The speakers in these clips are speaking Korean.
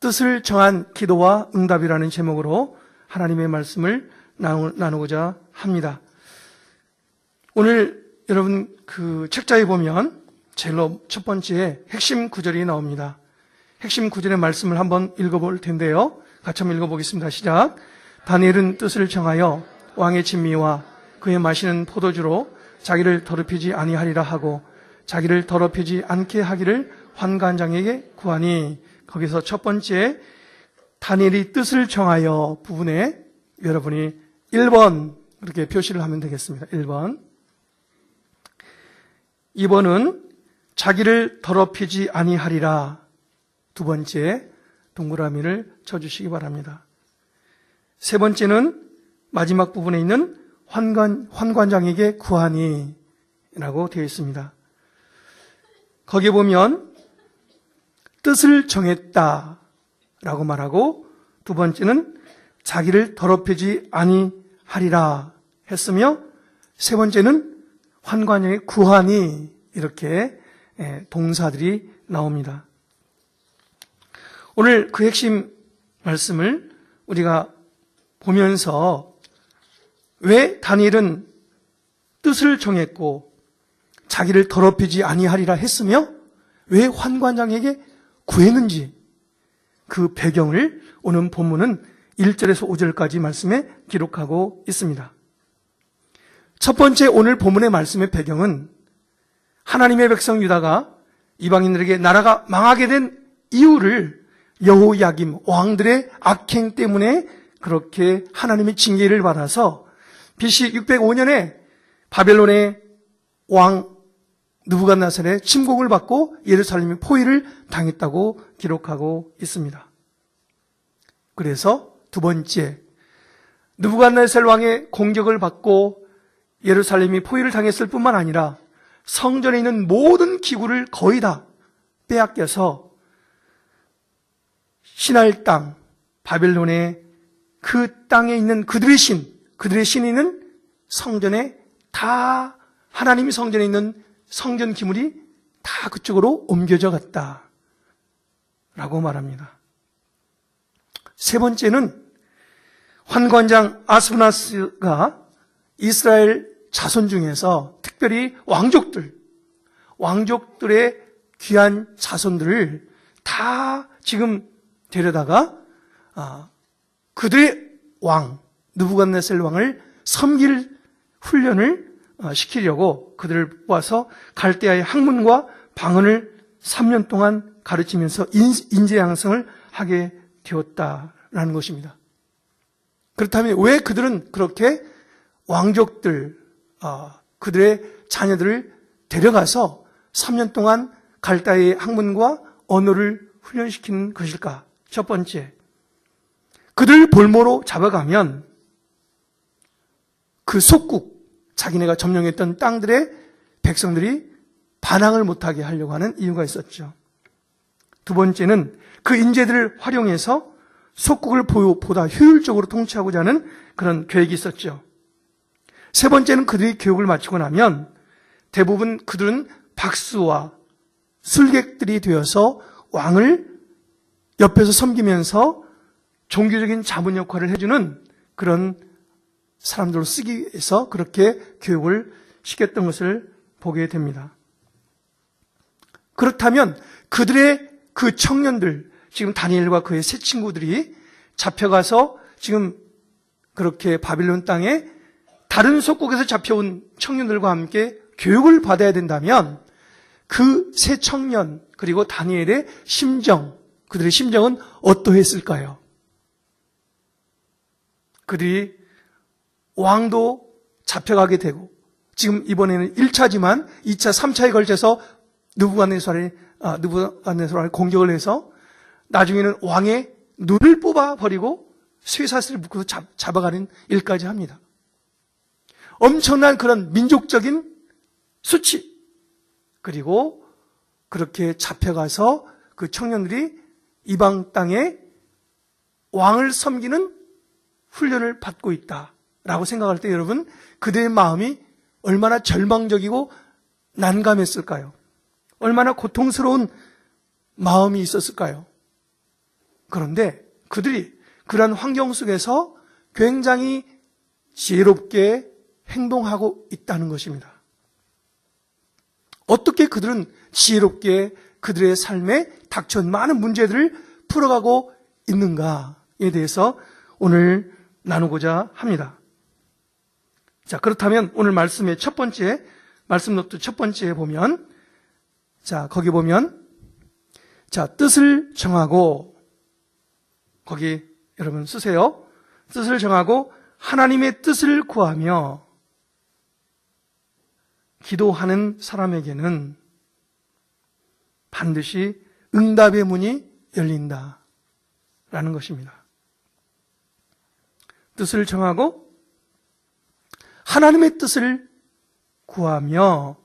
뜻을 정한 기도와 응답이라는 제목으로 하나님의 말씀을 나누고자 합니다. 오늘 여러분 그 책자에 보면 제일 첫 번째 핵심 구절이 나옵니다. 핵심 구절의 말씀을 한번 읽어볼 텐데요. 같이 한번 읽어보겠습니다. 시작. 다니엘은 뜻을 정하여 왕의 진미와 그의 마시는 포도주로 자기를 더럽히지 아니하리라 하고 자기를 더럽히지 않게 하기를 환관장에게 구하니, 거기서 첫 번째 다니엘이 뜻을 정하여 부분에 여러분이 1번 이렇게 표시를 하면 되겠습니다. 1번. 2번은 자기를 더럽히지 아니하리라. 두 번째 동그라미를 쳐주시기 바랍니다. 세 번째는 마지막 부분에 있는 환관장에게 구하니 라고 되어 있습니다. 거기에 보면 뜻을 정했다 라고 말하고, 두 번째는 자기를 더럽히지 아니하리라 했으며, 세 번째는 환관장에게 구하니, 이렇게 동사들이 나옵니다. 오늘 그 핵심 말씀을 우리가 보면서 왜 다니엘은 뜻을 정했고 자기를 더럽히지 아니하리라 했으며 왜 환관장에게 구했는지, 그 배경을 오늘 본문은 1절에서 5절까지 말씀에 기록하고 있습니다. 첫 번째 오늘 본문의 말씀의 배경은 하나님의 백성 유다가 이방인들에게 나라가 망하게 된 이유를 여호야김 왕들의 악행 때문에 그렇게 하나님의 징계를 받아서 BC 605년에 바벨론의 왕 느부갓네살의 침공을 받고 예루살렘이 포위를 당했다고 기록하고 있습니다. 그래서 두 번째, 느부갓네살 왕의 공격을 받고 예루살렘이 포위를 당했을 뿐만 아니라 성전에 있는 모든 기구를 거의 다 빼앗겨서 신할 땅 바벨론의 그 땅에 있는 그들의 신이 성전에 다, 하나님의 성전에 있는 성전 기물이 다 그쪽으로 옮겨져 갔다 라고 말합니다. 세 번째는 환관장 아스브나스가 이스라엘 자손 중에서 특별히 왕족들의 귀한 자손들을 다 지금 데려다가 그들의 왕 느부갓네살 왕을 섬길 훈련을 시키려고 그들을 뽑아서 갈대아의 학문과 방언을 3년 동안 가르치면서 인재 양성을 하게 되었다라는 것입니다. 그렇다면 왜 그들은 그렇게 왕족들, 그들의 자녀들을 데려가서 3년 동안 갈대아의 학문과 언어를 훈련시키는 것일까? 첫 번째, 그들 볼모로 잡아가면 그 속국, 자기네가 점령했던 땅들의 백성들이 반항을 못하게 하려고 하는 이유가 있었죠. 두 번째는 그 인재들을 활용해서 속국을 보다 효율적으로 통치하고자 하는 그런 계획이 있었죠. 세 번째는 그들이 교육을 마치고 나면 대부분 그들은 박수와 술객들이 되어서 왕을 옆에서 섬기면서 종교적인 자문 역할을 해주는 그런 사람들로 쓰기 위해서 그렇게 교육을 시켰던 것을 보게 됩니다. 그렇다면 그들의 그 청년들, 지금 다니엘과 그의 세 친구들이 잡혀가서 지금 그렇게 바빌론 땅에 다른 속국에서 잡혀온 청년들과 함께 교육을 받아야 된다면 그 세 청년 그리고 다니엘의 심정, 그들의 심정은 어떠했을까요? 그들이 왕도 잡혀가게 되고, 지금 이번에는 1차지만 2차, 3차에 걸쳐서 느부갓네살의 공격을 해서 나중에는 왕의 눈을 뽑아버리고 쇠사슬을 묶어서 잡아가는 일까지 합니다. 엄청난 그런 민족적인 수치, 그리고 그렇게 잡혀가서 그 청년들이 이방 땅에 왕을 섬기는 훈련을 받고 있다라고 생각할 때 여러분, 그들의 마음이 얼마나 절망적이고 난감했을까요? 얼마나 고통스러운 마음이 있었을까요? 그런데 그들이 그러한 환경 속에서 굉장히 지혜롭게 행동하고 있다는 것입니다. 어떻게 그들은 지혜롭게 그들의 삶에 닥쳐온 많은 문제들을 풀어가고 있는가에 대해서 오늘 나누고자 합니다. 자, 그렇다면 오늘 말씀의 첫 번째, 말씀 노트 첫 번째에 보면, 자, 거기 보면, 자, 뜻을 정하고, 거기 여러분 쓰세요. 뜻을 정하고 하나님의 뜻을 구하며 기도하는 사람에게는 반드시 응답의 문이 열린다 라는 것입니다. 뜻을 정하고 하나님의 뜻을 구하며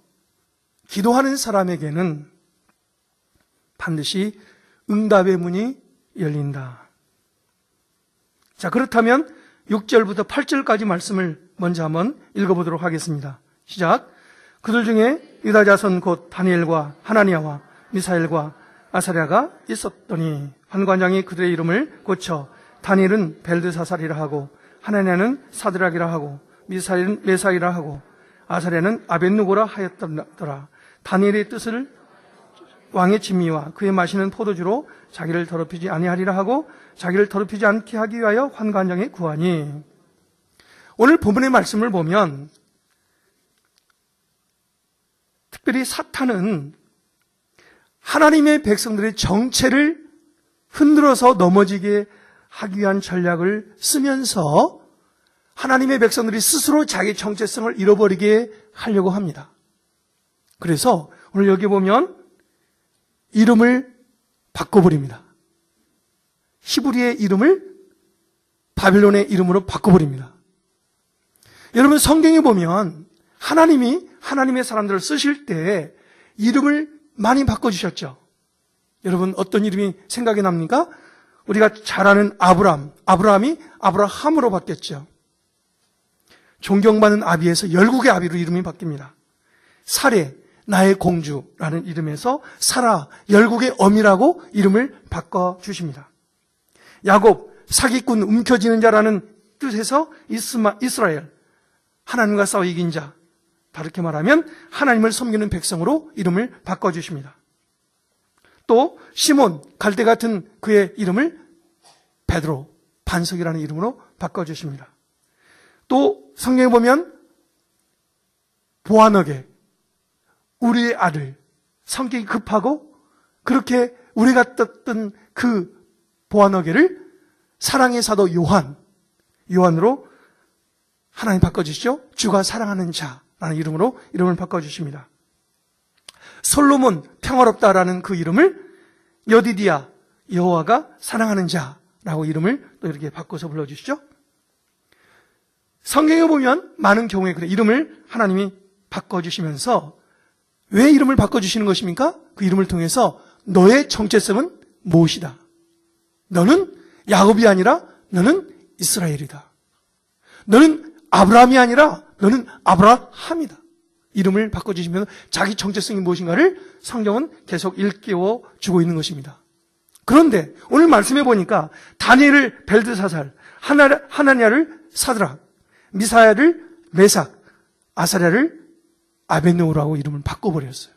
기도하는 사람에게는 반드시 응답의 문이 열린다. 자, 그렇다면 6절부터 8절까지 말씀을 먼저 한번 읽어보도록 하겠습니다. 시작. 그들 중에 유다 자손 곧 다니엘과 하나니아와 미사엘과 아사랴가 있었더니 환관장이 그들의 이름을 고쳐 다니엘은 벨드사살이라 하고 하나니아는 사드락이라 하고 미사엘은 메삭이라 하고 아사랴는 아벳누고라 하였더라. 다니엘의 뜻을 왕의 진미와 그의 마시는 포도주로 자기를 더럽히지 아니하리라 하고 자기를 더럽히지 않게 하기 위하여 환관장에 구하니. 오늘 본문의 말씀을 보면 특별히 사탄은 하나님의 백성들의 정체를 흔들어서 넘어지게 하기 위한 전략을 쓰면서 하나님의 백성들이 스스로 자기 정체성을 잃어버리게 하려고 합니다. 그래서 오늘 여기 보면 이름을 바꿔버립니다. 히브리의 이름을 바벨론의 이름으로 바꿔버립니다. 여러분 성경에 보면 하나님이 하나님의 사람들을 쓰실 때 이름을 많이 바꿔주셨죠. 여러분 어떤 이름이 생각이 납니까? 우리가 잘 아는 아브라함이 아브라함으로 바뀌었죠. 존경받는 아비에서 열국의 아비로 이름이 바뀝니다. 사레, 나의 공주라는 이름에서 사라, 열국의 어미라고 이름을 바꿔주십니다. 야곱, 사기꾼, 움켜쥐는 자라는 뜻에서 이스라엘, 하나님과 싸워 이긴 자, 다르게 말하면 하나님을 섬기는 백성으로 이름을 바꿔주십니다. 또 시몬, 갈대 같은 그의 이름을 베드로, 반석이라는 이름으로 바꿔주십니다. 또 성경에 보면 보아너게, 우리의 아들, 성격이 급하고 그렇게 우리가 떴던 그 보아너게를 사랑의 사도 요한으로 하나님 바꿔주시죠. 주가 사랑하는 자라는 이름으로 이름을 바꿔주십니다. 솔로몬, 평화롭다라는 그 이름을 여디디야, 여호와가 사랑하는 자라고 이름을 또 이렇게 바꿔서 불러주시죠. 성경에 보면 많은 경우에 그래 이름을 하나님이 바꿔주시면서 왜 이름을 바꿔주시는 것입니까? 그 이름을 통해서 너의 정체성은 무엇이다? 너는 야곱이 아니라 너는 이스라엘이다. 너는 아브라함이 아니라 너는 아브라함이다. 이름을 바꿔주시면서 자기 정체성이 무엇인가를 성경은 계속 일깨워 주고 있는 것입니다. 그런데 오늘 말씀해 보니까 다니엘을 벨드사살, 하나니아를 사드락, 미사야를 메삭, 아사랴를 아벳느고라고 이름을 바꿔버렸어요.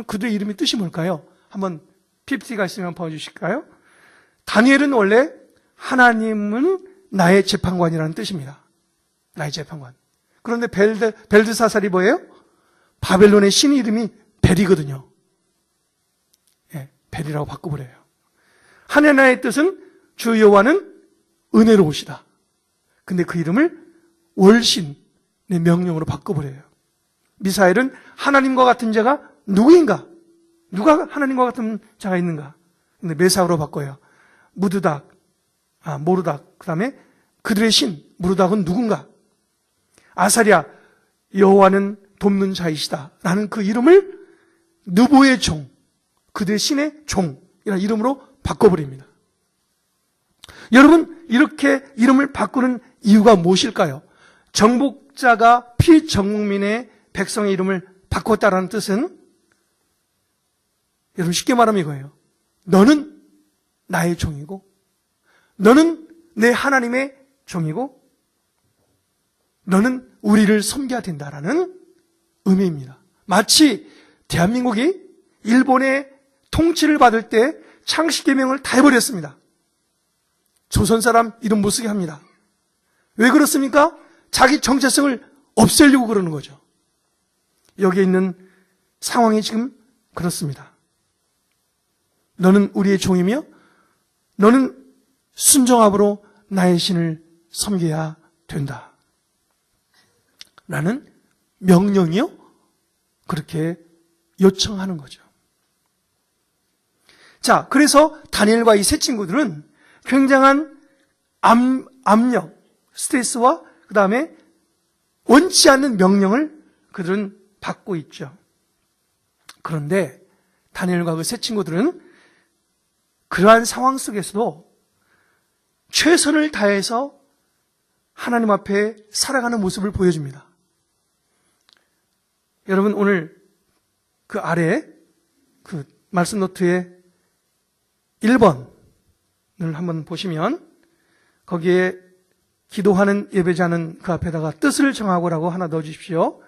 그들의 이름의 뜻이 뭘까요? 한번 PPT가 있으면 보여주실까요? 다니엘은 원래 하나님은 나의 재판관이라는 뜻입니다. 나의 재판관. 그런데 벨드사살이 뭐예요? 바벨론의 신 이름이 벨이거든요. 예, 벨이라고 바꿔버려요. 하나니아의 뜻은 주 여호와는 은혜로우시다. 근데 그 이름을 월신의 명령으로 바꿔버려요. 미사엘은 하나님과 같은 자가 누구인가? 누가 하나님과 같은 자가 있는가? 근데 메삭으로 바꿔요. 모르닥, 그 다음에 그들의 신, 무르닥은 누군가? 아사랴, 여호와는 돕는 자이시다 라는 그 이름을 느보의 종, 그들의 신의 종이라는 이름으로 바꿔버립니다. 여러분, 이렇게 이름을 바꾸는 이유가 무엇일까요? 정복자가 피정국민의 백성의 이름을 바꿨다라는 뜻은 여러분 쉽게 말하면 이거예요. 너는 나의 종이고 너는 내 하나님의 종이고 너는 우리를 섬겨야 된다라는 의미입니다. 마치 대한민국이 일본의 통치를 받을 때 창씨개명을 다 해버렸습니다. 조선 사람 이름 못 쓰게 합니다. 왜 그렇습니까? 자기 정체성을 없애려고 그러는 거죠. 여기에 있는 상황이 지금 그렇습니다. 너는 우리의 종이며 너는 순종함으로 나의 신을 섬겨야 된다. 라는 명령이요? 그렇게 요청하는 거죠. 자, 그래서 다니엘과 이 세 친구들은 굉장한 압력, 스트레스와 그 다음에 원치 않는 명령을 그들은 받고 있죠. 그런데 다니엘과 그 세 친구들은 그러한 상황 속에서도 최선을 다해서 하나님 앞에 살아가는 모습을 보여줍니다. 여러분 오늘 그 아래 그 말씀 노트에 1번을 한번 보시면 거기에 기도하는 예배자는 그 앞에다가 뜻을 정하고라고 하나 넣어주십시오.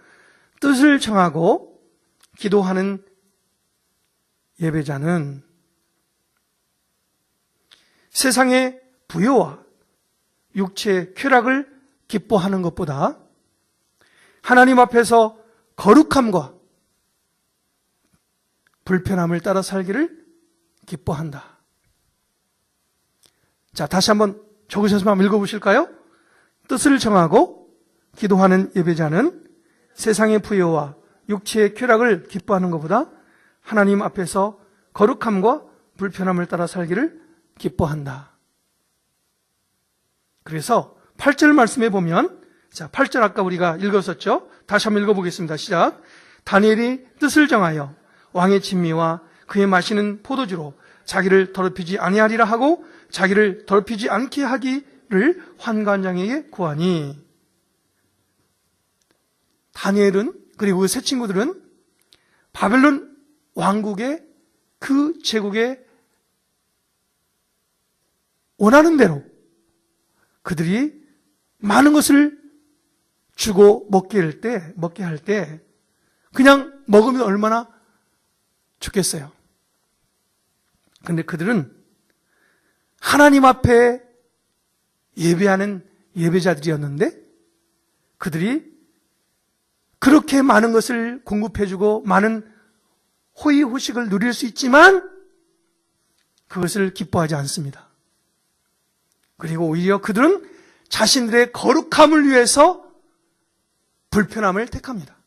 뜻을 정하고 기도하는 예배자는 세상의 부요와 육체의 쾌락을 기뻐하는 것보다 하나님 앞에서 거룩함과 불편함을 따라 살기를 기뻐한다. 자, 다시 한번 적으셔서 한번 읽어보실까요? 뜻을 정하고 기도하는 예배자는 세상의 부요와 육체의 쾌락을 기뻐하는 것보다 하나님 앞에서 거룩함과 불편함을 따라 살기를 기뻐한다. 그래서 8절 말씀에 보면, 자, 8절 아까 우리가 읽었었죠? 다시 한번 읽어보겠습니다. 시작. 다니엘이 뜻을 정하여 왕의 진미와 그의 마시는 포도주로 자기를 더럽히지 아니하리라 하고 자기를 더럽히지 않게 하기를 환관장에게 구하니. 다니엘은 그리고 그 세 친구들은 바벨론 왕국의 그 제국의 원하는 대로 그들이 많은 것을 주고 먹게 할 때 그냥 먹으면 얼마나 좋겠어요. 근데 그들은 하나님 앞에 예배하는 예배자들이었는데 그들이 그렇게 많은 것을 공급해주고 많은 호의호식을 누릴 수 있지만 그것을 기뻐하지 않습니다. 그리고 오히려 그들은 자신들의 거룩함을 위해서 불편함을 택합니다.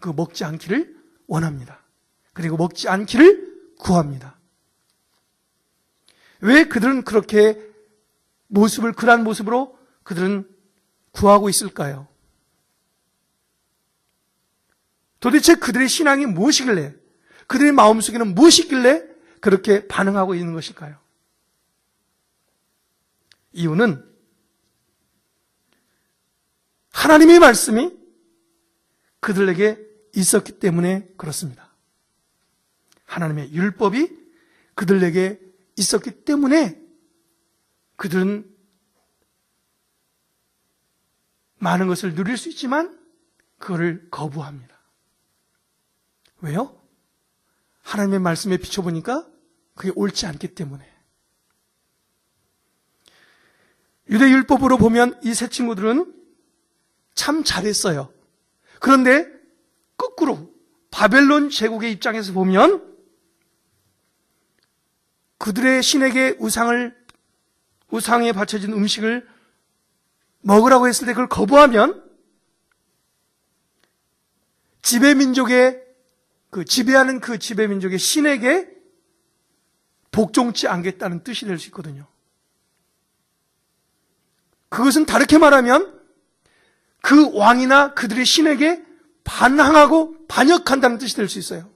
그 먹지 않기를 원합니다. 그리고 먹지 않기를 구합니다. 왜 그들은 그렇게 그러한 모습으로 그들은 구하고 있을까요? 도대체 그들의 신앙이 무엇이길래, 그들의 마음속에는 무엇이 있길래 그렇게 반응하고 있는 것일까요? 이유는 하나님의 말씀이 그들에게 있었기 때문에 그렇습니다. 하나님의 율법이 그들에게 있었기 때문에 그들은 많은 것을 누릴 수 있지만 그거를 거부합니다. 왜요? 하나님의 말씀에 비춰보니까 그게 옳지 않기 때문에. 유대 율법으로 보면 이 세 친구들은 참 잘했어요. 그런데 거꾸로 바벨론 제국의 입장에서 보면 그들의 신에게 우상에 바쳐진 음식을 먹으라고 했을 때 그걸 거부하면 지배하는 그 지배민족의 신에게 복종치 않겠다는 뜻이 될 수 있거든요. 그것은 다르게 말하면 그 왕이나 그들의 신에게 반항하고 반역한다는 뜻이 될 수 있어요.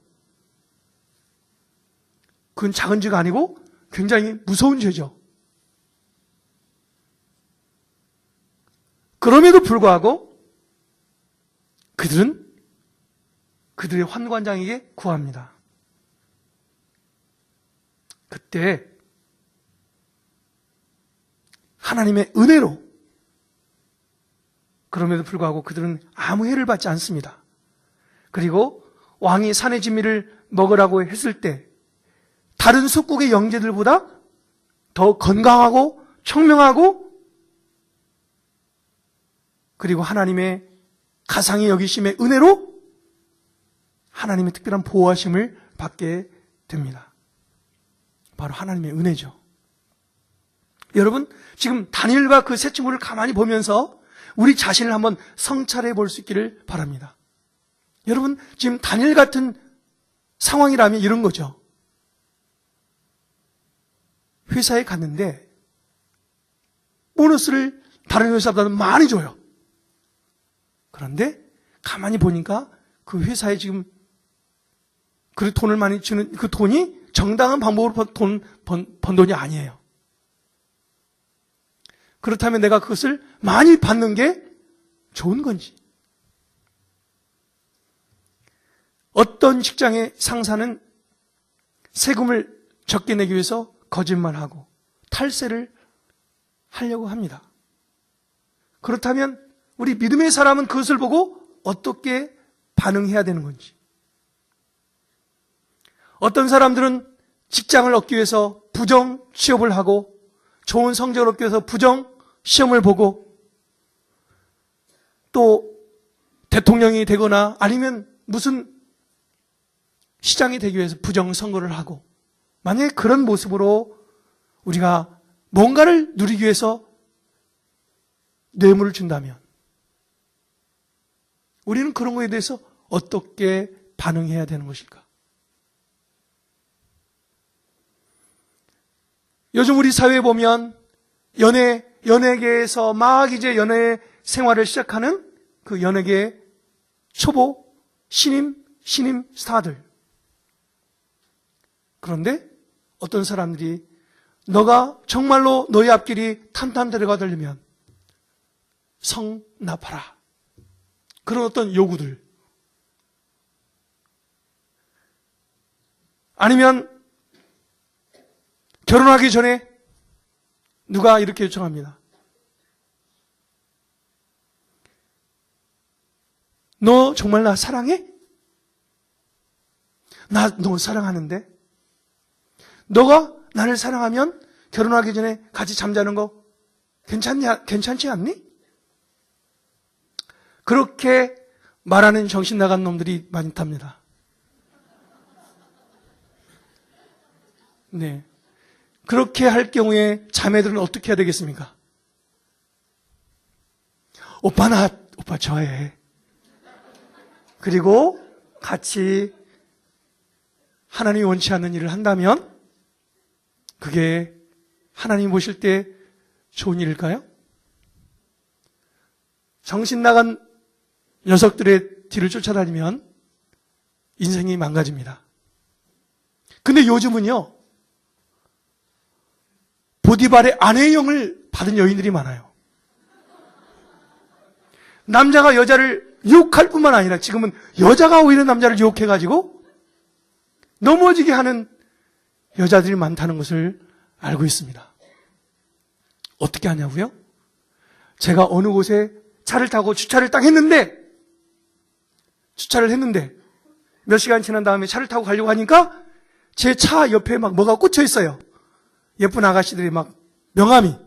그건 작은 죄가 아니고 굉장히 무서운 죄죠. 그럼에도 불구하고 그들은 그들의 환관장에게 구합니다. 그때 하나님의 은혜로, 그럼에도 불구하고 그들은 아무 해를 받지 않습니다. 그리고 왕이 산의 진미를 먹으라고 했을 때 다른 속국의 영재들보다 더 건강하고 청명하고, 그리고 하나님의 가상의 여기심의 은혜로 하나님의 특별한 보호하심을 받게 됩니다. 바로 하나님의 은혜죠. 여러분, 지금 다니엘과 그 세 친구를 가만히 보면서 우리 자신을 한번 성찰해 볼 수 있기를 바랍니다. 여러분, 지금 다니엘 같은 상황이라면 이런 거죠. 회사에 갔는데 보너스를 다른 회사보다는 많이 줘요. 그런데 가만히 보니까 그 회사에 지금 그 돈을 많이 주는 그 돈이 정당한 방법으로 번 돈이 아니에요. 그렇다면 내가 그것을 많이 받는 게 좋은 건지? 어떤 직장의 상사는 세금을 적게 내기 위해서 거짓말하고 탈세를 하려고 합니다. 그렇다면 우리 믿음의 사람은 그것을 보고 어떻게 반응해야 되는 건지? 어떤 사람들은 직장을 얻기 위해서 부정 취업을 하고 좋은 성적을 얻기 위해서 부정 시험을 보고 또 대통령이 되거나 아니면 무슨 시장이 되기 위해서 부정 선거를 하고, 만약에 그런 모습으로 우리가 뭔가를 누리기 위해서 뇌물을 준다면 우리는 그런 거에 대해서 어떻게 반응해야 되는 것일까? 요즘 우리 사회에 보면 연예계에서 막 이제 연예 생활을 시작하는 그 연예계 초보 신임 스타들. 그런데 어떤 사람들이 너가 정말로 너의 앞길이 탄탄대로가 되려면 성납하라. 그런 어떤 요구들. 아니면 결혼하기 전에 누가 이렇게 요청합니다. 너 정말 나 사랑해? 나 너 사랑하는데? 너가 나를 사랑하면 결혼하기 전에 같이 잠자는 거 괜찮지 않니? 그렇게 말하는 정신 나간 놈들이 많답니다. 네. 그렇게 할 경우에 자매들은 어떻게 해야 되겠습니까? 오빠 좋아해. 그리고 같이 하나님이 원치 않는 일을 한다면 그게 하나님 보실 때 좋은 일일까요? 정신 나간 녀석들의 뒤를 쫓아다니면 인생이 망가집니다. 근데 요즘은요, 보디발의 아내의 영을 받은 여인들이 많아요. 남자가 여자를 유혹할 뿐만 아니라 지금은 여자가 오히려 남자를 유혹해가지고 넘어지게 하는 여자들이 많다는 것을 알고 있습니다. 어떻게 하냐고요? 제가 어느 곳에 차를 타고 주차를 했는데 몇 시간 지난 다음에 차를 타고 가려고 하니까 제 차 옆에 막 뭐가 꽂혀 있어요. 예쁜 아가씨들이 막 명함이.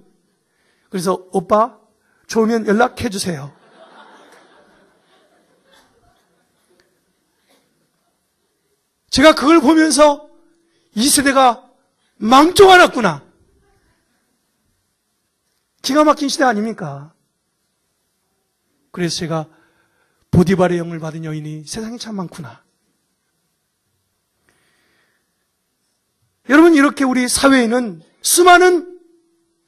그래서 오빠 좋으면 연락해 주세요. 제가 그걸 보면서 이 세대가 망종하놨구나. 기가 막힌 시대 아닙니까? 그래서 제가 보디발의 영을 받은 여인이 세상에 참 많구나. 여러분, 이렇게 우리 사회에는 수많은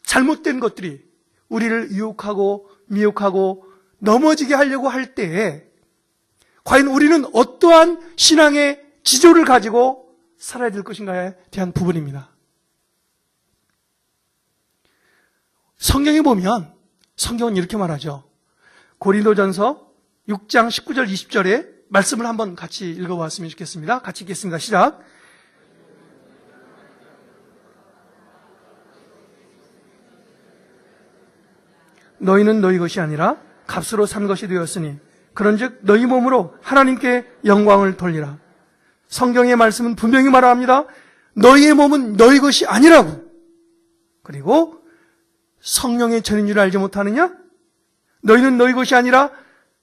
잘못된 것들이 우리를 유혹하고 미혹하고 넘어지게 하려고 할 때에 과연 우리는 어떠한 신앙의 지조를 가지고 살아야 될 것인가에 대한 부분입니다. 성경에 보면 성경은 이렇게 말하죠. 고린도전서 6장 19절 20절에 말씀을 한번 같이 읽어보았으면 좋겠습니다. 같이 읽겠습니다. 시작. 너희는 너희 것이 아니라 값으로 산 것이 되었으니 그런즉 너희 몸으로 하나님께 영광을 돌리라. 성경의 말씀은 분명히 말합니다. 너희의 몸은 너희 것이 아니라고. 그리고 성령의 전인 줄 알지 못하느냐? 너희는 너희 것이 아니라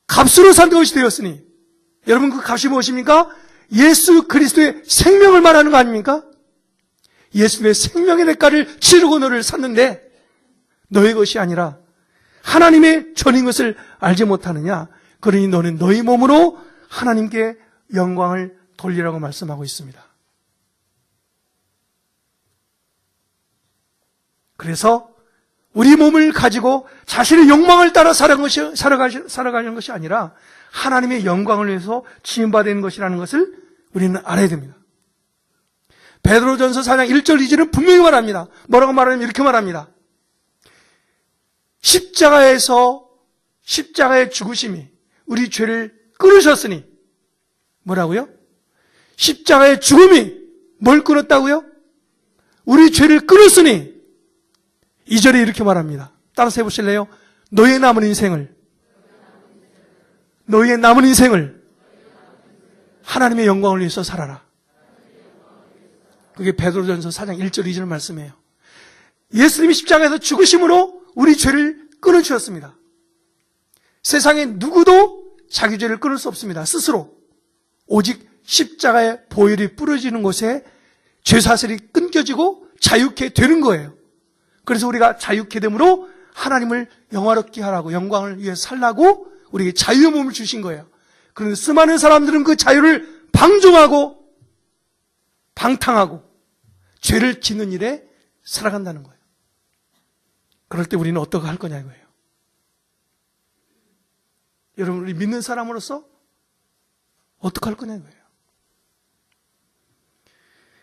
값으로 산 것이 되었으니. 여러분, 그 값이 무엇입니까? 예수 그리스도의 생명을 말하는 거 아닙니까? 예수님의 생명의 대가를 치르고 너를 샀는데 너희 것이 아니라 하나님의 전인 것을 알지 못하느냐? 그러니 너는 너희 몸으로 하나님께 영광을 돌리라고 말씀하고 있습니다. 그래서 우리 몸을 가지고 자신의 욕망을 따라 살아가는 것이 아니라 하나님의 영광을 위해서 지음받는 것이라는 것을 우리는 알아야 됩니다. 베드로전서 4장 1절 2절은 분명히 말합니다. 뭐라고 말하냐면 이렇게 말합니다. 십자가의 죽으심이 우리 죄를 끊으셨으니. 뭐라고요? 십자가의 죽음이 뭘 끊었다고요? 우리 죄를 끊었으니. 2절에 이렇게 말합니다. 따라서 해보실래요? 너희의 남은 인생을 하나님의 영광을 위해서 살아라. 그게 베드로전서 4장 1절 2절 말씀이에요. 예수님이 십자가에서 죽으심으로 우리 죄를 끊어주셨습니다. 세상에 누구도 자기 죄를 끊을 수 없습니다. 스스로. 오직 십자가의 보혈이 뿌려지는 곳에 죄사슬이 끊겨지고 자유케 되는 거예요. 그래서 우리가 자유케 됨으로 하나님을 영화롭게 하라고, 영광을 위해 살라고 우리에게 자유의 몸을 주신 거예요. 그런데 수많은 사람들은 그 자유를 방종하고 방탕하고 죄를 짓는 일에 살아간다는 거예요. 그럴 때 우리는 어떻게 할 거냐 이거예요. 여러분, 우리 믿는 사람으로서 어떻게 할 거냐 이거예요.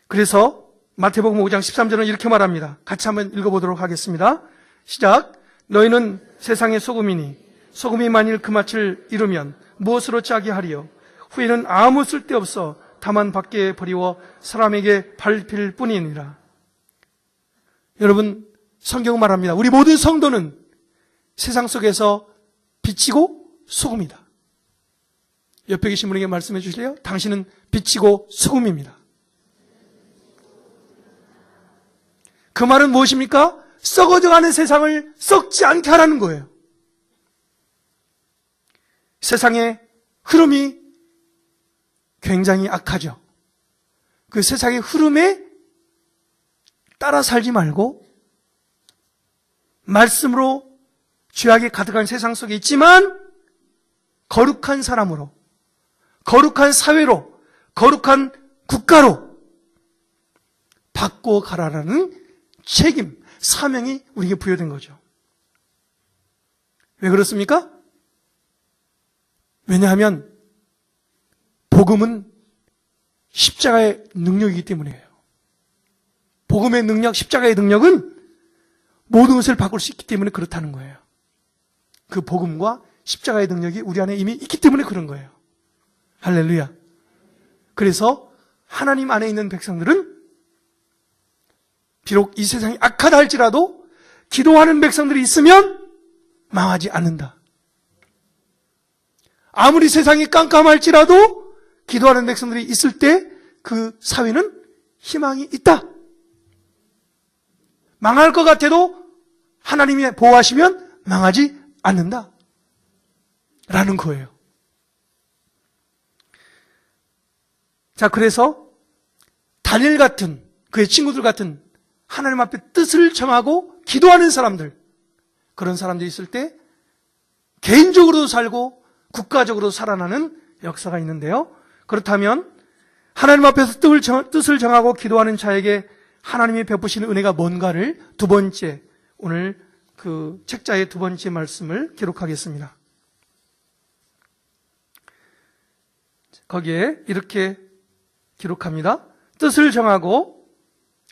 그래서 마태복음 5장 13절은 이렇게 말합니다. 같이 한번 읽어보도록 하겠습니다. 시작. 너희는 세상의 소금이니 소금이 만일 그 맛을 잃으면 무엇으로 짜게 하리요? 후에는 아무 쓸데없어 다만 밖에 버리워 사람에게 밟힐 뿐이니라. 여러분, 성경은 말합니다. 우리 모든 성도는 세상 속에서 빛이고 소금이다. 옆에 계신 분에게 말씀해 주실래요? 당신은 빛이고 소금입니다. 그 말은 무엇입니까? 썩어져가는 세상을 썩지 않게 하라는 거예요. 세상의 흐름이 굉장히 악하죠. 그 세상의 흐름에 따라 살지 말고 말씀으로 죄악이 가득한 세상 속에 있지만 거룩한 사람으로, 거룩한 사회로, 거룩한 국가로 바꿔 가라라는 책임, 사명이 우리에게 부여된 거죠. 왜 그렇습니까? 왜냐하면 복음은 십자가의 능력이기 때문이에요. 복음의 능력, 십자가의 능력은 모든 것을 바꿀 수 있기 때문에 그렇다는 거예요. 그 복음과 십자가의 능력이 우리 안에 이미 있기 때문에 그런 거예요. 할렐루야. 그래서 하나님 안에 있는 백성들은 비록 이 세상이 악하다 할지라도 기도하는 백성들이 있으면 망하지 않는다. 아무리 세상이 깜깜할지라도 기도하는 백성들이 있을 때 그 사회는 희망이 있다. 망할 것 같아도 하나님이 보호하시면 망하지 않는다. 라는 거예요. 자, 그래서 다니엘 같은, 그의 친구들 같은 하나님 앞에 뜻을 정하고 기도하는 사람들, 그런 사람들이 있을 때 개인적으로도 살고 국가적으로도 살아나는 역사가 있는데요. 그렇다면 하나님 앞에서 뜻을 정하고 기도하는 자에게 하나님이 베푸시는 은혜가 뭔가를 두 번째, 오늘 그 책자의 두 번째 말씀을 기록하겠습니다. 거기에 이렇게 기록합니다. 뜻을 정하고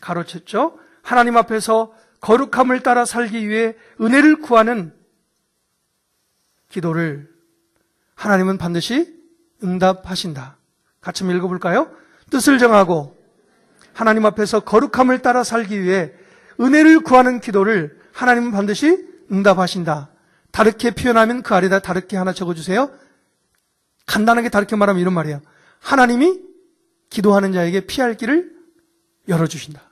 가로쳤죠. 하나님 앞에서 거룩함을 따라 살기 위해 은혜를 구하는 기도를 하나님은 반드시 응답하신다. 같이 한번 읽어볼까요? 뜻을 정하고 하나님 앞에서 거룩함을 따라 살기 위해 은혜를 구하는 기도를 하나님은 반드시 응답하신다. 다르게 표현하면 그 아래다 다르게 하나 적어주세요. 간단하게 다르게 말하면 이런 말이에요. 하나님이 기도하는 자에게 피할 길을 열어주신다.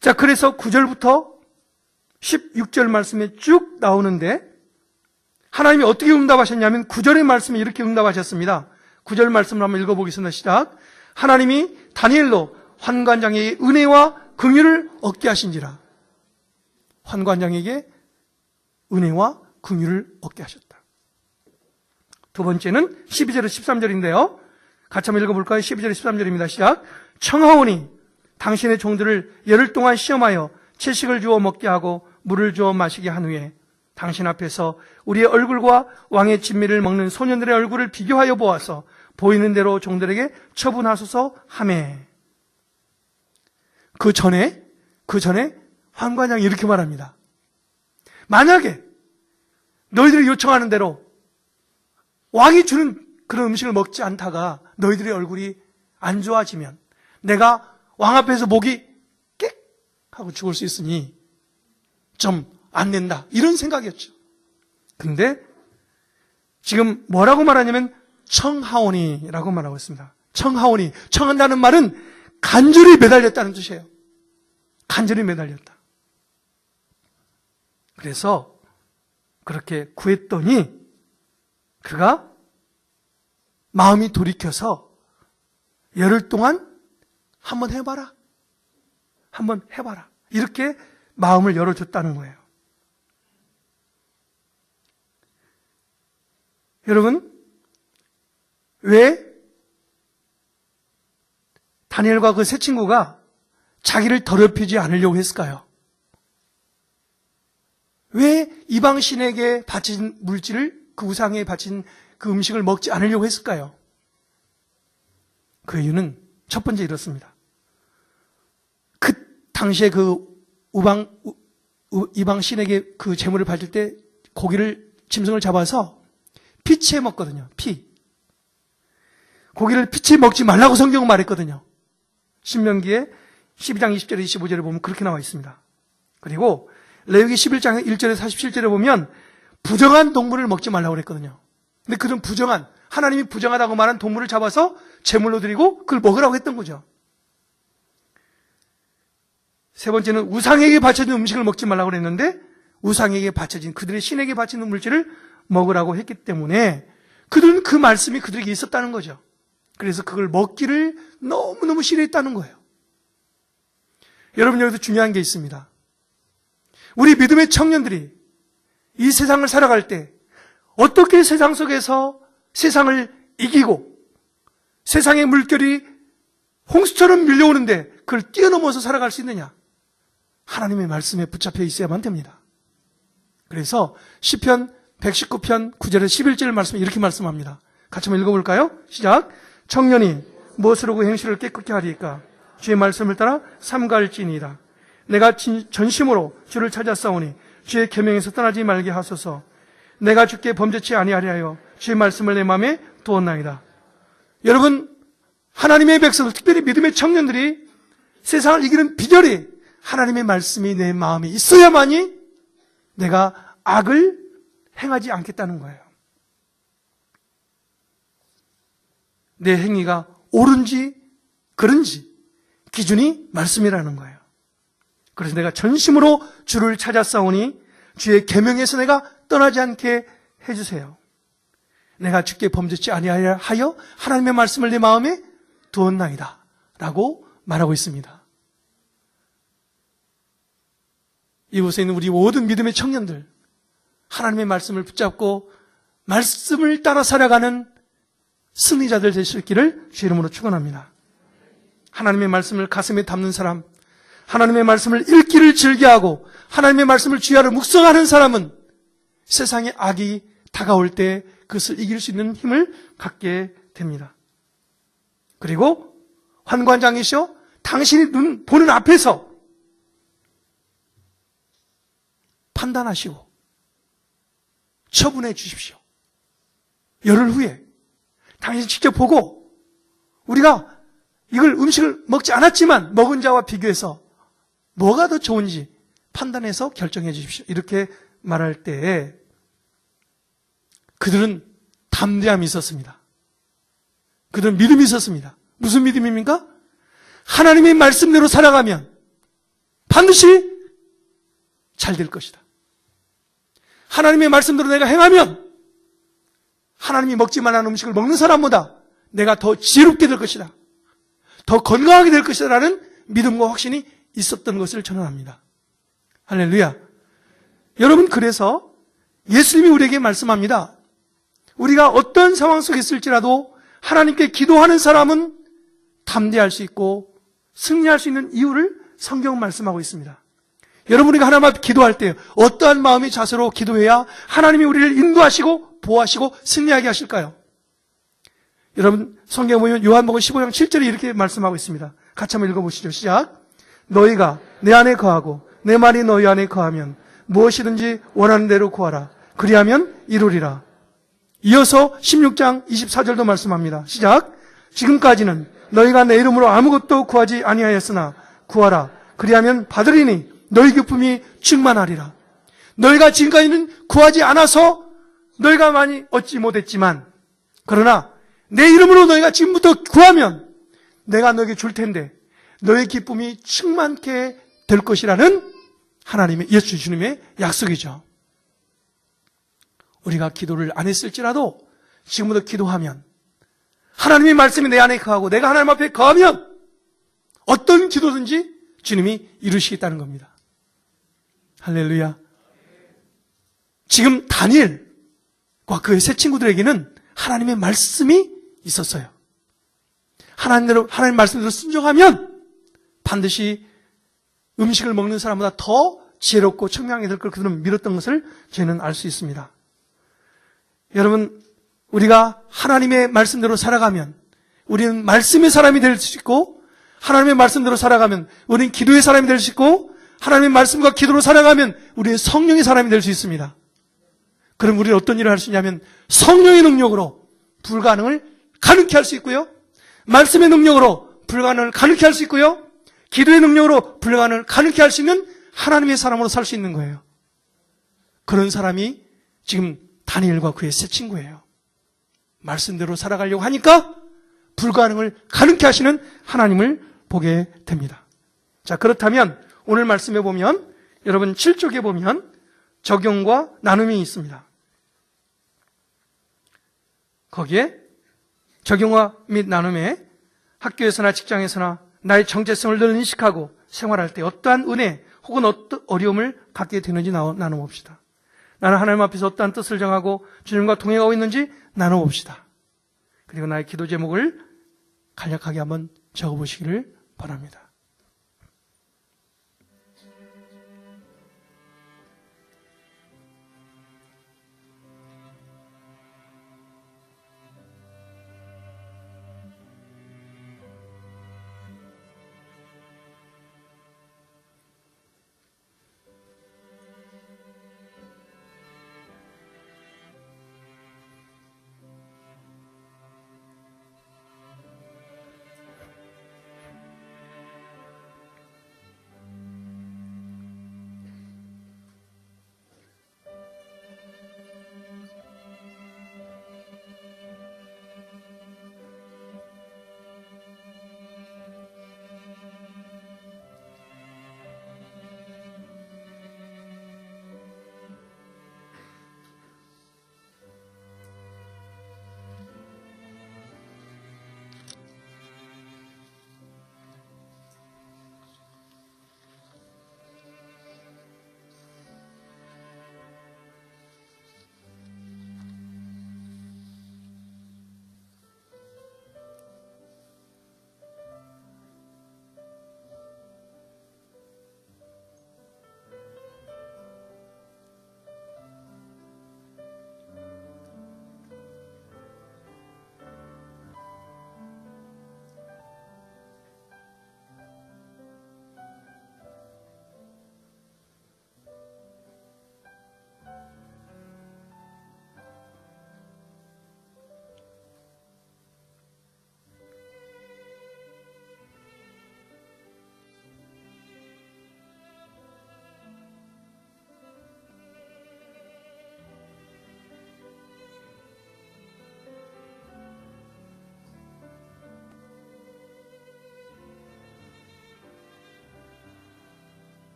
자, 그래서 9절부터 16절 말씀에 쭉 나오는데 하나님이 어떻게 응답하셨냐면 9절의 말씀에 이렇게 응답하셨습니다. 9절 말씀을 한번 읽어보겠습니다. 시작. 하나님이 다니엘로 환관장에게 은혜와 긍휼을 얻게 하신지라. 환관장에게 은혜와 긍휼을 얻게 하셨다. 두 번째는 12절에서 13절인데요. 같이 한번 읽어볼까요? 12절에서 13절입니다. 시작. 청하오니 당신의 종들을 열흘 동안 시험하여 채식을 주어 먹게 하고 물을 주어 마시게 한 후에 당신 앞에서 우리의 얼굴과 왕의 진미를 먹는 소년들의 얼굴을 비교하여 보아서 보이는 대로 종들에게 처분하소서 하매. 그 전에 환관장이 이렇게 말합니다. 만약에 너희들이 요청하는 대로 왕이 주는 그런 음식을 먹지 않다가 너희들의 얼굴이 안 좋아지면 내가 왕 앞에서 목이 깨 하고 죽을 수 있으니 좀 안 된다. 이런 생각이었죠. 근데 지금 뭐라고 말하냐면 청하오니라고 말하고 있습니다. 청하오니. 청한다는 말은 간절히 매달렸다는 뜻이에요. 간절히 매달렸다. 그래서 그렇게 구했더니 그가 마음이 돌이켜서 열흘 동안 한번 해봐라. 한번 해봐라. 이렇게 마음을 열어줬다는 거예요. 여러분, 왜 다니엘과 그 세 친구가 자기를 더럽히지 않으려고 했을까요? 왜 이방신에게 바친 물질을, 그 우상에 바친 그 음식을 먹지 않으려고 했을까요? 그 이유는 첫 번째 이렇습니다. 그 당시에 그 이방신에게 그 제물을 바칠 때 짐승을 잡아서 피치에 먹거든요. 고기를 피치에 먹지 말라고 성경은 말했거든요. 신명기에 12장 20절에 25절에 보면 그렇게 나와 있습니다. 그리고 레위기 11장 1절에 47절에 보면 부정한 동물을 먹지 말라고 그랬거든요. 근데 그런 하나님이 부정하다고 말한 동물을 잡아서 제물로 드리고 그걸 먹으라고 했던 거죠. 세 번째는 우상에게 바쳐진 음식을 먹지 말라고 그랬는데 우상에게 바쳐진 그들의 신에게 바치는 물질을 먹으라고 했기 때문에 그들은 그 말씀이 그들에게 있었다는 거죠. 그래서 그걸 먹기를 너무너무 싫어했다는 거예요. 여러분, 여기서 중요한 게 있습니다. 우리 믿음의 청년들이 이 세상을 살아갈 때 어떻게 세상 속에서 세상을 이기고 세상의 물결이 홍수처럼 밀려오는데 그걸 뛰어넘어서 살아갈 수 있느냐? 하나님의 말씀에 붙잡혀 있어야만 됩니다. 그래서 시편 119편 9절에 11절 말씀에 이렇게 말씀합니다. 같이 한번 읽어볼까요? 시작. 청년이 무엇으로 그 행실을 깨끗게 하리까? 주의 말씀을 따라 삼가할지니이다. 내가 전심으로 주를 찾았사오니 주의 계명에서 떠나지 말게 하소서. 내가 주께 범죄치 아니하리 하여 주의 말씀을 내 마음에 두었나이다. 여러분, 하나님의 백성들, 특별히 믿음의 청년들이 세상을 이기는 비결이 하나님의 말씀이 내 마음에 있어야만이 내가 악을 행하지 않겠다는 거예요. 내 행위가 옳은지 그른지 기준이 말씀이라는 거예요. 그래서 내가 전심으로 주를 찾았사오니 주의 계명에서 내가 떠나지 않게 해주세요. 내가 주께 범죄치 아니하여 하나님의 말씀을 내 마음에 두었나이다 라고 말하고 있습니다. 이곳에 있는 우리 모든 믿음의 청년들, 하나님의 말씀을 붙잡고 말씀을 따라 살아가는 승리자들 되실 길을 주의 이름으로 축원합니다. 하나님의 말씀을 가슴에 담는 사람, 하나님의 말씀을 읽기를 즐겨하고 하나님의 말씀을 주야로 묵상하는 사람은 세상의 악이 다가올 때 그것을 이길 수 있는 힘을 갖게 됩니다. 그리고 환관장이시여 당신이 눈 보는 앞에서 판단하시고 처분해 주십시오. 열흘 후에 당신 직접 보고 우리가 이걸 음식을 먹지 않았지만 먹은 자와 비교해서 뭐가 더 좋은지 판단해서 결정해 주십시오. 이렇게 말할 때 그들은 담대함이 있었습니다. 그들은 믿음이 있었습니다. 무슨 믿음입니까? 하나님의 말씀대로 살아가면 반드시 잘 될 것이다. 하나님의 말씀대로 내가 행하면 하나님이 먹지 말라는 음식을 먹는 사람보다 내가 더 지혜롭게 될 것이다. 더 건강하게 될 것이다 라는 믿음과 확신이 있었던 것을 전언합니다. 할렐루야. 여러분, 그래서 예수님이 우리에게 말씀합니다. 우리가 어떤 상황 속에 있을지라도 하나님께 기도하는 사람은 담대할 수 있고 승리할 수 있는 이유를 성경은 말씀하고 있습니다. 여러분, 우리가 하나님 앞에 기도할 때 어떠한 마음의 자세로 기도해야 하나님이 우리를 인도하시고 보호하시고 승리하게 하실까요? 여러분, 성경에 보면 요한복음 15장 7절에 이렇게 말씀하고 있습니다. 같이 한번 읽어보시죠. 시작. 너희가 내 안에 거하고 내 말이 너희 안에 거하면 무엇이든지 원하는 대로 구하라. 그리하면 이루리라. 이어서 16장 24절도 말씀합니다. 시작. 지금까지는 너희가 내 이름으로 아무것도 구하지 아니하였으나 구하라. 그리하면 받으리니 너희 기쁨이 충만하리라. 너희가 지금까지는 구하지 않아서 너희가 많이 얻지 못했지만 그러나 내 이름으로 너희가 지금부터 구하면 내가 너에게 줄 텐데 너의 기쁨이 충만케 될 것이라는 하나님의 예수 주님의 약속이죠. 우리가 기도를 안 했을지라도 지금부터 기도하면 하나님의 말씀이 내 안에 거하고 내가 하나님 앞에 거하면 어떤 기도든지 주님이 이루시겠다는 겁니다. 할렐루야. 지금 다니엘과 그의 세 친구들에게는 하나님의 말씀이 있었어요. 하나님 말씀대로 순종하면 반드시 음식을 먹는 사람보다 더 지혜롭고 청명하게 될 걸 그들은 믿었던 것을 저희는 알 수 있습니다. 여러분, 우리가 하나님의 말씀대로 살아가면 우리는 말씀의 사람이 될 수 있고 하나님의 말씀대로 살아가면 우리는 기도의 사람이 될 수 있고 하나님의 말씀과 기도로 살아가면 우리는 성령의 사람이 될 수 있습니다. 그럼 우리는 어떤 일을 할 수 있냐면 성령의 능력으로 불가능을 가능케 할 수 있고요. 말씀의 능력으로 불가능을 가능케 할 수 있고요. 기도의 능력으로 불가능을 가능케 할 수 있는 하나님의 사람으로 살 수 있는 거예요. 그런 사람이 지금 다니엘과 그의 세 친구예요. 말씀대로 살아가려고 하니까 불가능을 가능케 하시는 하나님을 보게 됩니다. 자, 그렇다면 오늘 말씀에 보면 여러분 7쪽에 보면 적용과 나눔이 있습니다. 거기에 적용과 및 나눔에 학교에서나 직장에서나 나의 정체성을 늘 인식하고 생활할 때 어떠한 은혜 혹은 어떤 어려움을 갖게 되는지 나눠봅시다. 나는 하나님 앞에서 어떠한 뜻을 정하고 주님과 동행하고 있는지 나눠봅시다. 그리고 나의 기도 제목을 간략하게 한번 적어보시기를 바랍니다.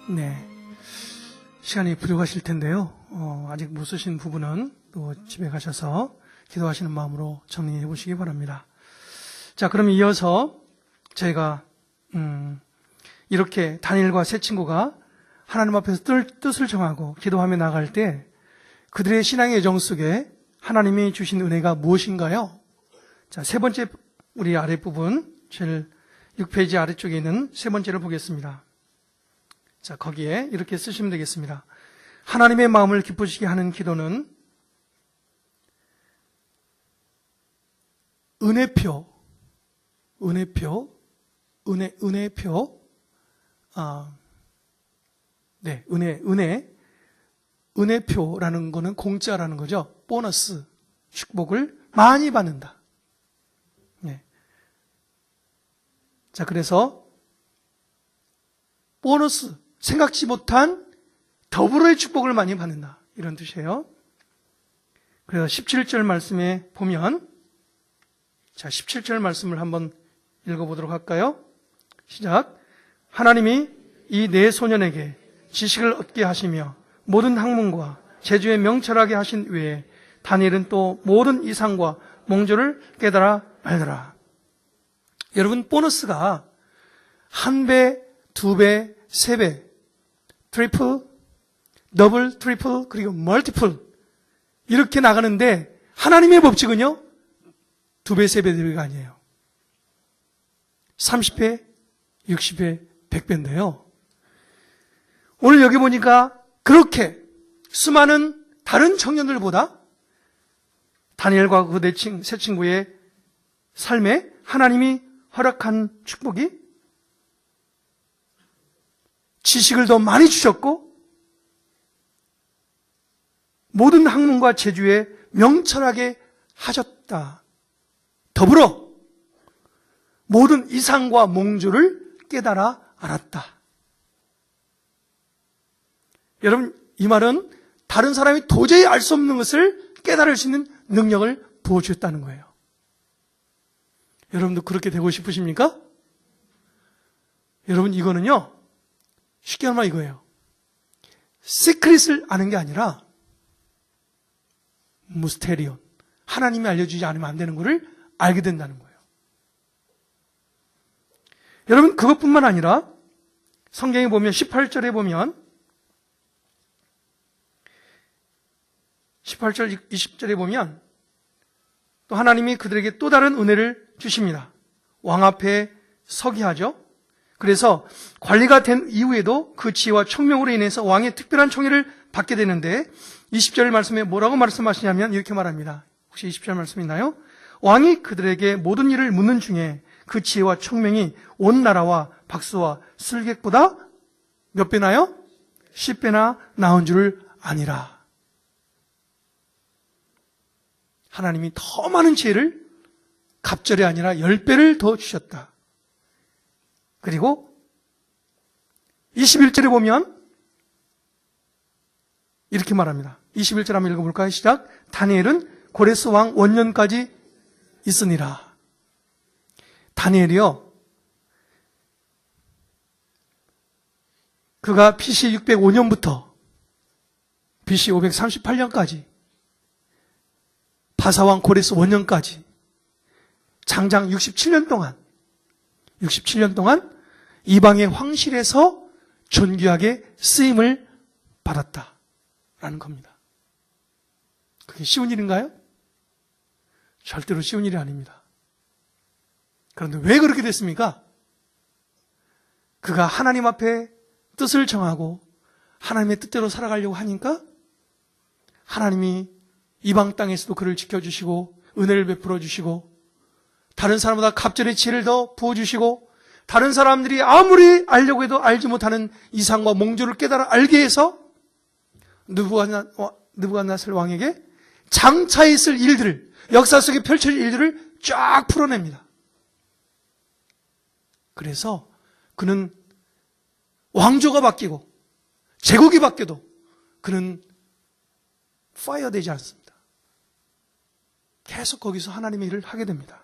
네. 시간이 부족하실 텐데요. 아직 못 쓰신 부분은 또 집에 가셔서 기도하시는 마음으로 정리해 보시기 바랍니다. 자, 그럼 이어서 저희가 이렇게 다니엘과 세 친구가 하나님 앞에서 뜻을 정하고 기도하며 나갈 때 그들의 신앙의 여정 속에 하나님이 주신 은혜가 무엇인가요? 자, 세 번째 우리 아랫부분 제일 6페이지 아래쪽에 있는 세 번째를 보겠습니다. 자, 거기에 이렇게 쓰시면 되겠습니다. 하나님의 마음을 기쁘시게 하는 기도는 은혜표, 은혜표라는 거는 공짜라는 거죠. 보너스, 축복을 많이 받는다. 네. 자, 그래서 보너스, 생각지 못한 더불어의 축복을 많이 받는다. 이런 뜻이에요. 그래서 17절 말씀에 보면, 자, 17절 말씀을 한번 읽어보도록 할까요? 시작. 하나님이 이 네 소년에게 지식을 얻게 하시며 모든 학문과 재주에 명철하게 하신 외에 다니엘은 또 모든 이상과 몽조를 깨달아 알더라. 여러분, 보너스가 1배, 2배, 3배, 트리플, 더블, 트리플, 그리고 멀티플 이렇게 나가는데 하나님의 법칙은요 2배, 3배가 아니에요. 30배, 60배, 100배인데요. 오늘 여기 보니까 그렇게 수많은 다른 청년들보다 다니엘과 그 세 친구의 삶에 하나님이 허락한 축복이 지식을 더 많이 주셨고 모든 학문과 재주에 명철하게 하셨다. 더불어 모든 이상과 몽조를 깨달아 알았다. 여러분, 이 말은 다른 사람이 도저히 알 수 없는 것을 깨달을 수 있는 능력을 부어주셨다는 거예요. 여러분도 그렇게 되고 싶으십니까? 여러분, 이거는요 쉽게 말하면 이거예요. 시크릿을 아는 게 아니라 무스테리온, 하나님이 알려주지 않으면 안 되는 것을 알게 된다는 거예요. 여러분, 그것뿐만 아니라 성경에 보면 18절에 보면 18절, 20절에 보면 또 하나님이 그들에게 또 다른 은혜를 주십니다. 왕 앞에 서게 하죠. 그래서 관리가 된 이후에도 그 지혜와 총명으로 인해서 왕의 특별한 총애를 받게 되는데 20절 말씀에 뭐라고 말씀하시냐면 이렇게 말합니다. 혹시 20절 말씀 있나요? 왕이 그들에게 모든 일을 묻는 중에 그 지혜와 총명이 온 나라와 박수와 술객보다 몇 배나요? 10배나 나은 줄을 아니라. 하나님이 더 많은 지혜를 갑절이 아니라 10배를 더 주셨다. 그리고 21절에 보면 이렇게 말합니다. 21절 한번 읽어볼까요? 시작. 다니엘은 고레스 왕 원년까지 있으니라. 다니엘이요, 그가 BC 605년부터 BC 538년까지 바사왕 고레스 원년까지 장장 67년 동안 이방의 황실에서 존귀하게 쓰임을 받았다라는 겁니다. 그게 쉬운 일인가요? 절대로 쉬운 일이 아닙니다. 그런데 왜 그렇게 됐습니까? 그가 하나님 앞에 뜻을 정하고 하나님의 뜻대로 살아가려고 하니까 하나님이 이방 땅에서도 그를 지켜주시고 은혜를 베풀어 주시고 다른 사람보다 갑절의 지혜를 더 부어주시고 다른 사람들이 아무리 알려고 해도 알지 못하는 이상과 몽조를 깨달아 알게 해서 느부갓네살 왕에게 장차 있을 일들을, 역사 속에 펼쳐질 일들을 쫙 풀어냅니다. 그래서 그는 왕조가 바뀌고 제국이 바뀌어도 그는 파이어 되지 않습니다. 계속 거기서 하나님의 일을 하게 됩니다.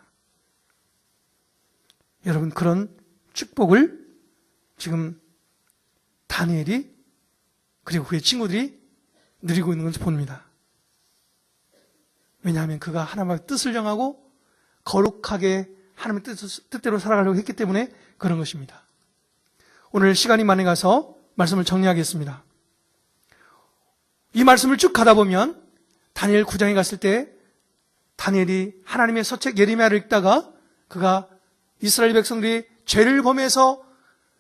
여러분, 그런 축복을 지금 다니엘이 그리고 그의 친구들이 누리고 있는 것을 봅니다. 왜냐하면 그가 하나님의 뜻을 정하고 거룩하게 하나님의 뜻대로 살아가려고 했기 때문에 그런 것입니다. 오늘 시간이 많이 가서 말씀을 정리하겠습니다. 이 말씀을 쭉 가다 보면 다니엘 9장에 갔을 때 다니엘이 하나님의 서책 예레미야를 읽다가 그가 이스라엘 백성들이 죄를 범해서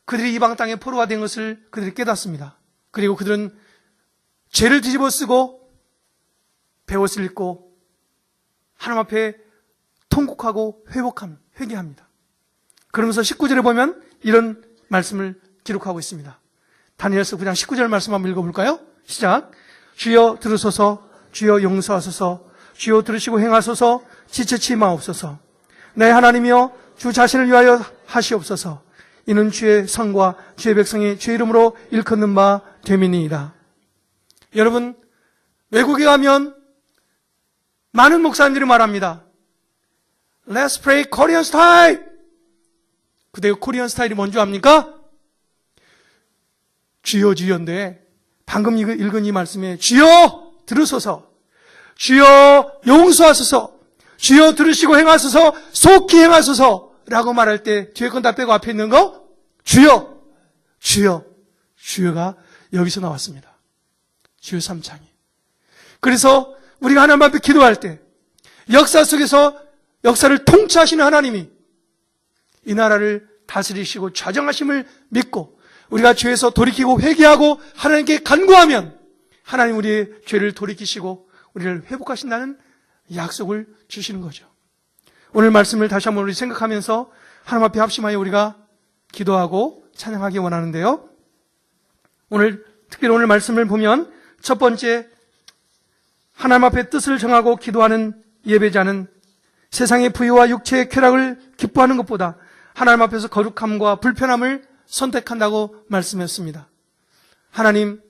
그들이 이방 땅에 포로가 된 것을 그들이 깨닫습니다. 그리고 그들은 죄를 뒤집어 쓰고 베옷을 입고 하나님 앞에 통곡하고 회개합니다. 그러면서 19절에 보면 이런 말씀을 기록하고 있습니다. 다니엘서 9장 19절 말씀 한번 읽어볼까요? 시작. 주여 들으소서, 주여 용서하소서, 주여 들으시고 행하소서, 지체치 마옵소서. 내 하나님이여 주 자신을 위하여 하시옵소서. 이는 주의 성과 주의 백성이 주의 이름으로 일컫는 바 됨이니이다. 여러분, 외국에 가면 많은 목사님들이 말합니다. Let's pray Korean style. 그대의 코리안 스타일이 뭔지 압니까? 주여 주여인데 방금 읽은 이 말씀에 주여 들으소서, 주여 용서하소서, 주여 들으시고 행하소서, 속히 행하소서라고 말할 때 뒤에 건 다 빼고 앞에 있는 거 주여, 주여, 주여가 여기서 나왔습니다. 주여 3창이. 그래서 우리가 하나님 앞에 기도할 때 역사 속에서 역사를 통치하시는 하나님이 이 나라를 다스리시고 좌정하심을 믿고 우리가 죄에서 돌이키고 회개하고 하나님께 간구하면 하나님 우리의 죄를 돌이키시고 우리를 회복하신다는 약속을 주시는 거죠. 오늘 말씀을 다시 한번 우리 생각하면서 하나님 앞에 합심하여 우리가 기도하고 찬양하기 원하는데요. 특별히 오늘 말씀을 보면 첫 번째, 하나님 앞에 뜻을 정하고 기도하는 예배자는 세상의 부유와 육체의 쾌락을 기뻐하는 것보다 하나님 앞에서 거룩함과 불편함을 선택한다고 말씀했습니다. 하나님,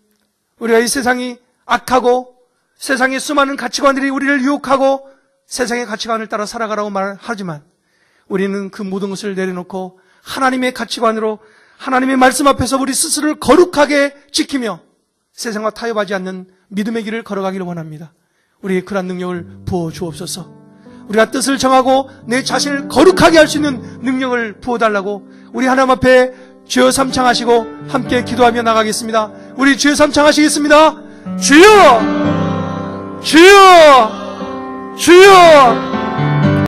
우리가 이 세상이 악하고 세상의 수많은 가치관들이 우리를 유혹하고 세상의 가치관을 따라 살아가라고 말하지만 우리는 그 모든 것을 내려놓고 하나님의 가치관으로 하나님의 말씀 앞에서 우리 스스로를 거룩하게 지키며 세상과 타협하지 않는 믿음의 길을 걸어가기를 원합니다. 우리의 그런 능력을 부어 주옵소서. 우리가 뜻을 정하고 내 자신을 거룩하게 할 수 있는 능력을 부어달라고 우리 하나님 앞에 주여 삼창하시고 함께 기도하며 나가겠습니다. 우리 주여 삼창하시겠습니다. 주여! 주여! 주여!